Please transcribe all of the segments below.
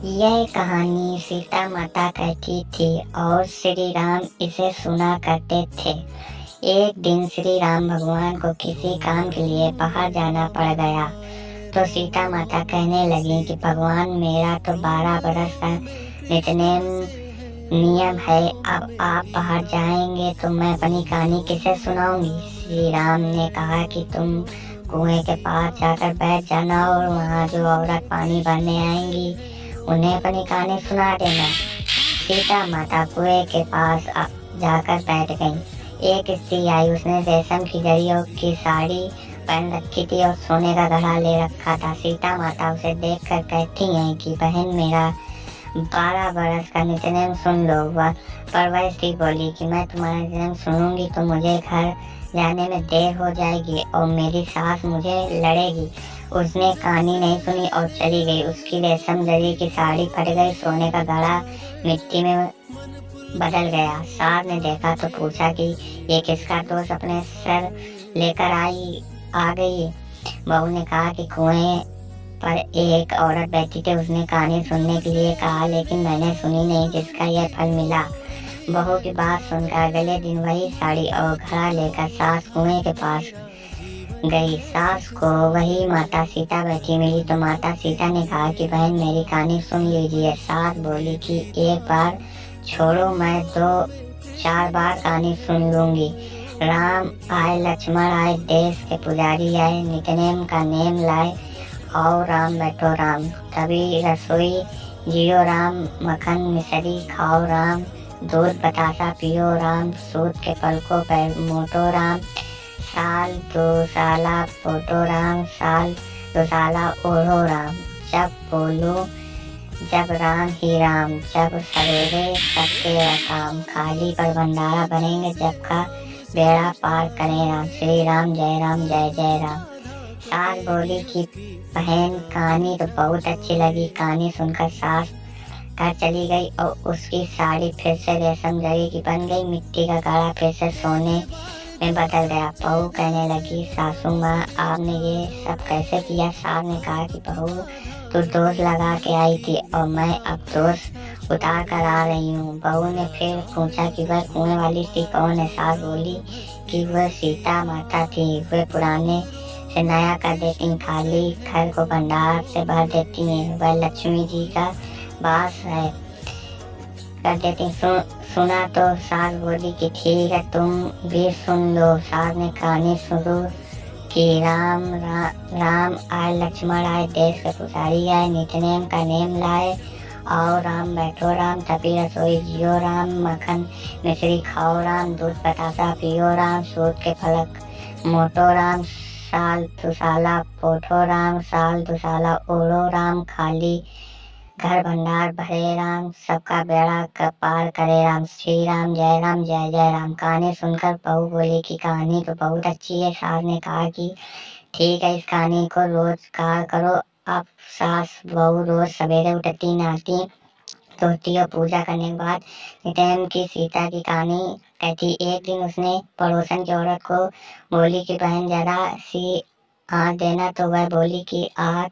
यह कहानी सीता माता कहती थी और श्री राम इसे सुना करते थे। एक दिन श्री राम भगवान को किसी काम के लिए बाहर जाना पड़ गया तो सीता माता कहने लगी कि भगवान, मेरा तो 12 बरस का नित्यनेम नियम है, अब आप बाहर जाएंगे तो मैं अपनी कहानी किसे सुनाऊंगी। श्री राम ने कहा कि तुम कुएं के पास जाकर बैठ जाना और वहाँ जो औरत पानी भरने आएंगी उन्हें अपनी कहानी सुना देना। सीता माता कुएं के पास जाकर बैठ गईं। एक स्त्री आई, उसने रेशम की जरियों की साड़ी पहन रखी थी और सोने का घड़ा ले रखा था। सीता माता उसे देखकर कहती हैं कि बहन, मेरा 12 बरस का नित्यनेम सुन लो। पर वह स्त्री बोली कि मैं तुम्हारा नित्यनेम सुनूंगी तो मुझे घर जाने में देर हो जाएगी और मेरी सास मुझे लड़ेगी। उसने कहानी नहीं सुनी और चली गई। उसकी रेशम जरी की साड़ी फट गई, सोने का घड़ा मिट्टी में बदल गया। सास ने देखा तो पूछा कि ये किसका दोस्त अपने सर लेकर आ गई। बहू ने कहा कि कुएं पर एक औरत बैठी थी, उसने कहानी सुनने के लिए कहा, लेकिन मैंने सुनी नहीं, जिसका यह फल मिला। बहू की बात सुनकर अगले दिन वही साड़ी और घड़ा लेकर सास कुएं के पास गई। सास को वही माता सीता बैठी मिली तो माता सीता ने कहा कि बहन, मेरी कहानी सुन लीजिए। सास बोली कि एक बार छोड़ो, मैं 2-4 बार कहानी सुन लूंगी। राम आए, लक्ष्मण आए, देश के पुजारी आए, नित्यनेम का नेम लाए, और राम बैठो राम, तभी रसोई जियो राम, मक्खन मिश्री खाओ राम, दूध बतासा पियो राम, सूत के पलकों पर मोटो राम, साल 2 साला पोटो राम, साल 2 साला ओढ़ो राम, जब बोलो जब राम ही राम, जब सवेरे सबके काम, खाली पर भंडारा बनेंगे, जब का बेड़ा पार करें राम, श्री राम जय राम जय जय राम। सास बोली कि बहन, कहानी तो बहुत अच्छी लगी। कहानी सुनकर सास घर चली गई और उसकी साड़ी फिर से रेशम जरी की बन गई, मिट्टी का घड़ा फिर से सोने में बदल गया। बहू कहने लगी, सासू माँ, आपने ये सब कैसे किया। सास ने कहा कि बहू, तू दोष लगा के आई थी और मैं अब दोष उतार कर आ रही हूँ। बहू ने फिर पूछा कि वह कुएं वाली थी कौन है। सास बोली कि वह सीता माता थी। वे पुराने से नया कर देती, खाली घर को भंडार से भर देती हैं। वह लक्ष्मी जी का वास है कर देती। सुना तो सास बोली कि ठीक है, तुम भी सुन लो। सास ने कहानी शुरू कि राम आए, लक्ष्मण आए, देश के पुजारी आए, नित्यनेम का नेम लाए, और राम बैठो राम, तभी रसोई जियो राम, मक्खन मिश्री खाओ राम, दूध बतासा पियो राम, सूत के फलक मोटो राम, साल 2 साला पोठो राम, साल 2 साला ओढ़ो राम, खाली घर भंडार भरे राम, सबका बेड़ा पार करे राम, श्री राम जय जय राम। कहानी सुनकर बहू बोली कि कहानी तो बहुत अच्छी है। सास ने कहा कि ठीक है, इस कहानी को रोज कहा करो। अब सास बहू रोज सवेरे उठती, नहाती धोती और पूजा करने के बाद नित्यनेम की सीता की कहानी कहती। एक दिन उसने पड़ोसन की औरत को बोली कि बहन, जरा सी आँख देना, तो वह बोली कि आँख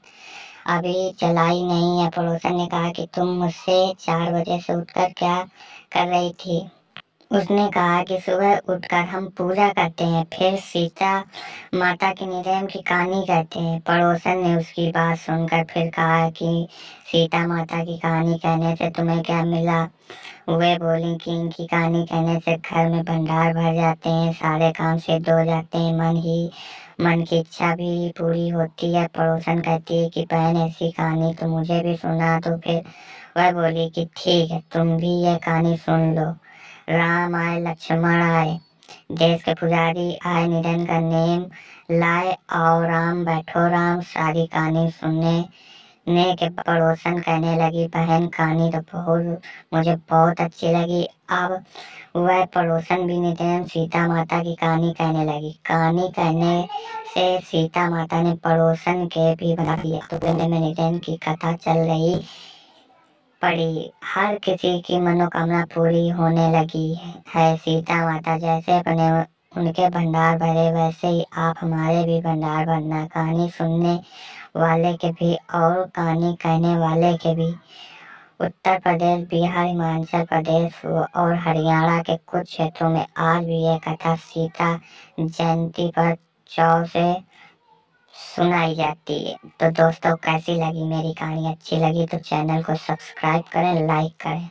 अभी चलाई नहीं है। पड़ोसन ने कहा कि तुम मुझसे 4 बजे से उठकर क्या कर रही थी। उसने कहा कि सुबह उठकर हम पूजा करते हैं, फिर सीता माता के नित्यनेम की कहानी कहते हैं। पड़ोसन ने उसकी बात सुनकर फिर कहा कि सीता माता की कहानी कहने से तुम्हें क्या मिला। वे बोली कि इनकी कहानी कहने से घर में भंडार भर जाते हैं, सारे काम सिद्ध हो जाते हैं, मन की इच्छा भी पूरी होती है। पड़ोसन कहती है कि बहन, ऐसी कहानी तो मुझे भी सुना। तो फिर वह बोली कि ठीक है, तुम भी यह कहानी सुन लो। राम आए, लक्ष्मण आए, देश के पुजारी आए, निधन का नेम लाए, और राम बैठो राम। सारी कहानी सुनने के पड़ोसन कहने लगी, बहन, कहानी तो मुझे बहुत अच्छी लगी। अब वह पड़ोसन भी नित्यनेम सीता माता की कहानी कहने लगी। कहानी कहने से सीता माता ने पड़ोसन के भी बना दिया। तो में नित्यनेम की कथा चल रही पड़ी। हर किसी की मनोकामना पूरी होने लगी है। सीता माता जैसे अपने उनके भंडार भरे, वैसे ही आप हमारे भी भंडार भरना। कहानी सुनने वाले के भी और कहानी कहने वाले के भी। उत्तर प्रदेश, बिहार, हिमाचल प्रदेश और हरियाणा के कुछ क्षेत्रों में आज भी यह कथा सीता जयंती पर चाव से सुनाई जाती है। तो दोस्तों, कैसी लगी मेरी कहानी? अच्छी लगी तो चैनल को सब्सक्राइब करें, लाइक करें।